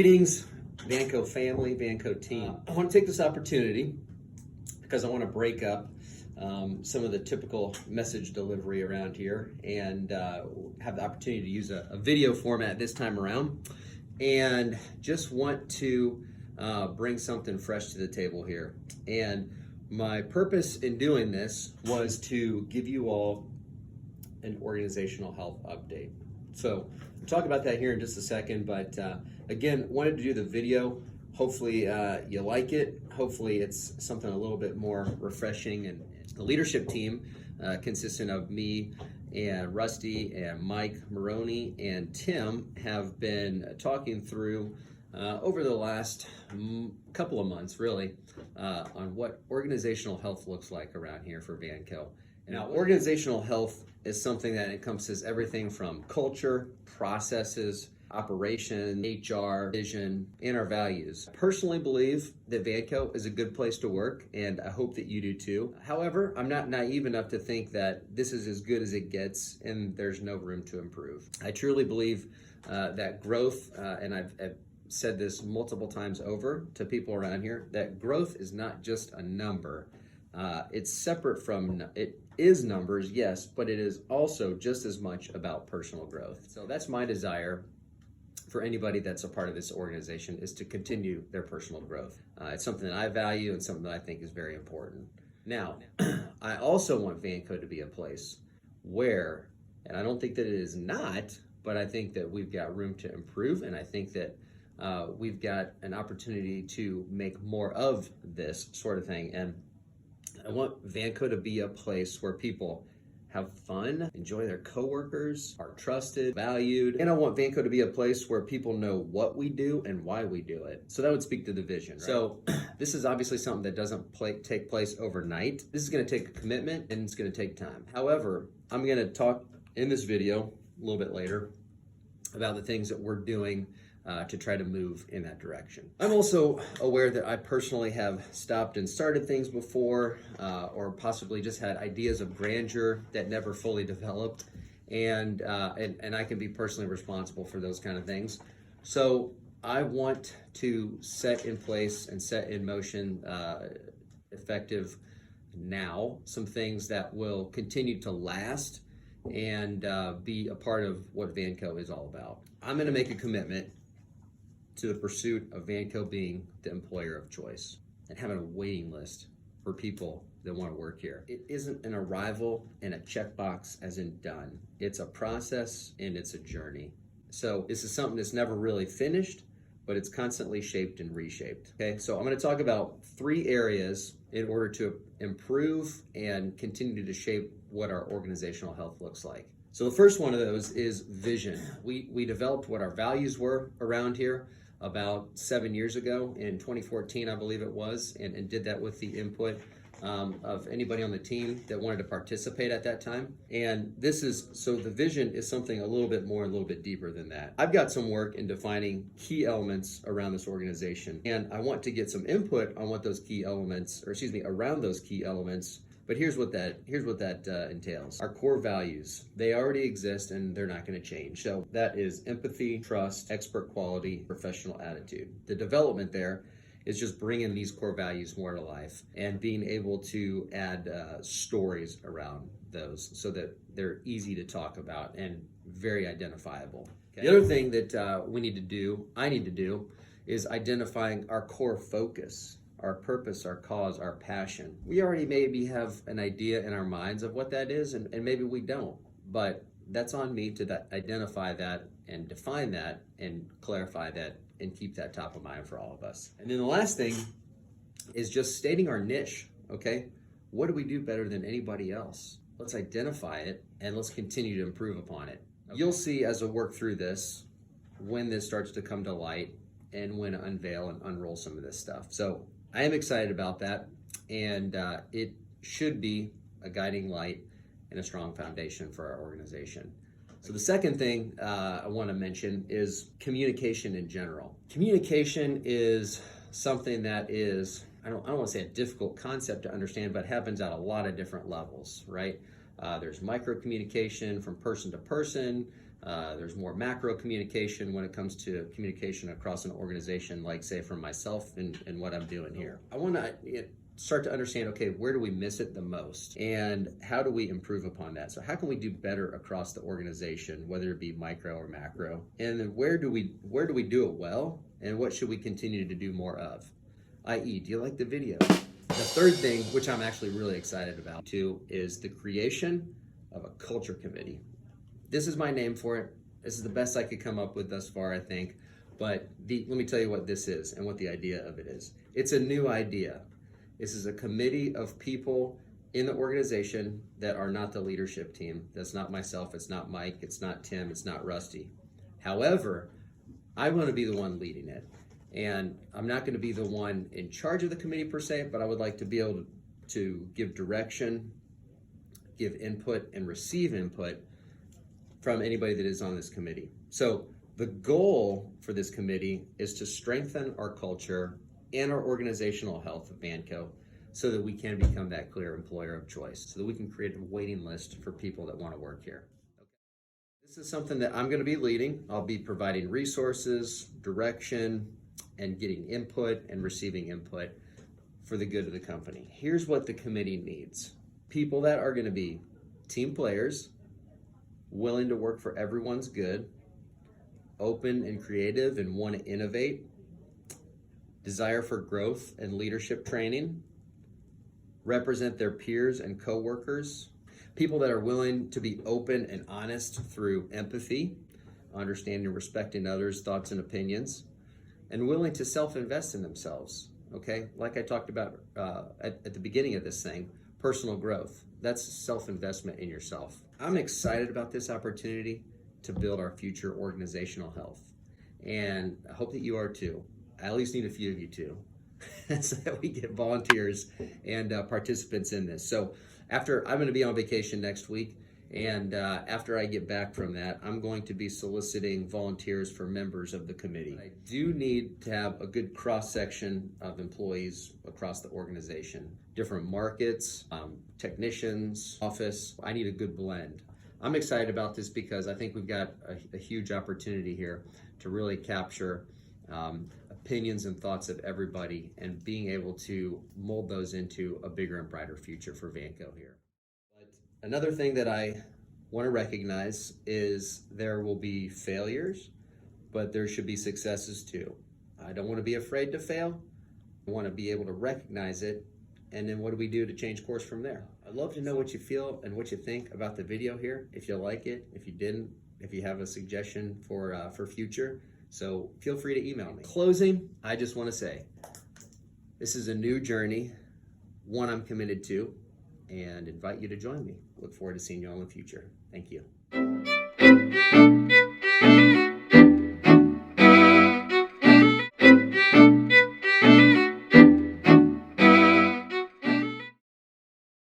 Greetings, Vanco family, Vanco team. I want to take this opportunity because I want to break up some of the typical message delivery around here and have the opportunity to use a video format this time around, and just want to bring something fresh to the table here. And my purpose in doing this was to give you all an organizational health update. So we'll talk about that here in just a second, but again, wanted to do the video. Hopefully you like it. Hopefully it's something a little bit more refreshing. And the leadership team consisting of me and Rusty and Mike Maroney and Tim have been talking through over the last couple of months really on what organizational health looks like around here for Vanco. Now, organizational health is something that encompasses everything from culture, processes, operation, HR, vision, and our values. I personally believe that Vanco is a good place to work, and I hope that you do too. However, I'm not naive enough to think that this is as good as it gets and there's no room to improve. I truly believe that growth, and I've said this multiple times over to people around here, that growth is not just a number. It's separate from, it is numbers, yes, but it is also just as much about personal growth. So that's my desire for anybody that's a part of this organization, is to continue their personal growth. It's something that I value and something that I think is very important. Now, I also want Vanco to be a place where, and I don't think that it is not, but I think that we've got room to improve, and I think that we've got an opportunity to make more of this sort of thing. And I want Vanco to be a place where people have fun, enjoy their coworkers, are trusted, valued, and I want Vanco to be a place where people know what we do and why we do it. So that would speak to the vision, right? So this is obviously something that doesn't take place overnight. This is going to take a commitment and it's going to take time. However, I'm going to talk in this video a little bit later about the things that we're doing to try to move in that direction. I'm also aware that I personally have stopped and started things before, or possibly just had ideas of grandeur that never fully developed, and I can be personally responsible for those kind of things. So I want to set in place and set in motion effective now some things that will continue to last and be a part of what Vanco is all about. I'm going to make a commitment to the pursuit of Vanco being the employer of choice and having a waiting list for people that want to work here. It isn't an arrival and a checkbox as in done. It's a process and it's a journey. So this is something that's never really finished, but it's constantly shaped and reshaped. Okay, so I'm going to talk about 3 areas in order to improve and continue to shape what our organizational health looks like. So the first one of those is vision. We developed what our values were around here about 7 years ago in 2014, I believe it was, and did that with the input of anybody on the team that wanted to participate at that time. And so the vision is something a little bit more, a little bit deeper than that. I've got some work in defining key elements around this organization, and I want to get some input on what those key elements, around those key elements. But here's what that entails. Our core values, they already exist and they're not going to change. So that is empathy, trust, expert quality, professional attitude. The development there is just bringing these core values more to life and being able to add stories around those so that they're easy to talk about and very identifiable. Okay? The other thing that I need to do, is identifying our core focus, our purpose, our cause, our passion. We already maybe have an idea in our minds of what that is, and maybe we don't, but that's on me to identify that and define that and clarify that and keep that top of mind for all of us. And then the last thing is just stating our niche, okay? What do we do better than anybody else? Let's identify it and let's continue to improve upon it. Okay. You'll see as I work through this, when this starts to come to light and when to unveil and unroll some of this stuff. So I am excited about that, and it should be a guiding light and a strong foundation for our organization. So the second thing I want to mention is communication in general. Communication is something that is, I don't want to say a difficult concept to understand, but happens at a lot of different levels, right? There's micro communication from person to person. There's more macro communication when it comes to communication across an organization, like say from myself and what I'm doing here. I want to start to understand, okay, where do we miss it the most? And how do we improve upon that? So how can we do better across the organization, whether it be micro or macro? And then where do we do it well? And what should we continue to do more of? i.e., do you like the video? The third thing, which I'm actually really excited about too, is the creation of a culture committee. This is my name for it. This is the best I could come up with thus far, I think. But let me tell you what this is and what the idea of it is. It's a new idea. This is a committee of people in the organization that are not the leadership team. That's not myself, it's not Mike, it's not Tim, it's not Rusty. However, I want to be the one leading it. And I'm not going to be the one in charge of the committee per se, but I would like to be able to give direction, give input, and receive input from anybody that is on this committee. So the goal for this committee is to strengthen our culture and our organizational health of Vanco so that we can become that clear employer of choice, so that we can create a waiting list for people that want to work here. Okay. This is something that I'm going to be leading. I'll be providing resources, direction, and getting input and receiving input for the good of the company. Here's what the committee needs. People that are going to be team players, willing to work for everyone's good, open and creative and want to innovate, desire for growth and leadership training, represent their peers and coworkers, people that are willing to be open and honest through empathy, understanding and respecting others' thoughts and opinions, and willing to self-invest in themselves, okay? Like I talked about at the beginning of this thing, personal growth. That's self-investment in yourself. I'm excited about this opportunity to build our future organizational health. And I hope that you are too. I at least need a few of you too, so that we get volunteers and participants in this. So I'm going to be on vacation next week. And after I get back from that, I'm going to be soliciting volunteers for members of the committee. I do need to have a good cross-section of employees across the organization. Different markets, technicians, office. I need a good blend. I'm excited about this because I think we've got a huge opportunity here to really capture opinions and thoughts of everybody and being able to mold those into a bigger and brighter future for Vanco here. Another thing that I want to recognize is there will be failures, but there should be successes too. I don't want to be afraid to fail. I want to be able to recognize it, and then what do we do to change course from there? I'd love to know what you feel and what you think about the video here, if you like it, if you didn't, if you have a suggestion for future. So feel free to email me. Closing, I just want to say, this is a new journey, one I'm committed to, and invite you to join me. Look forward to seeing you all in the future. Thank you.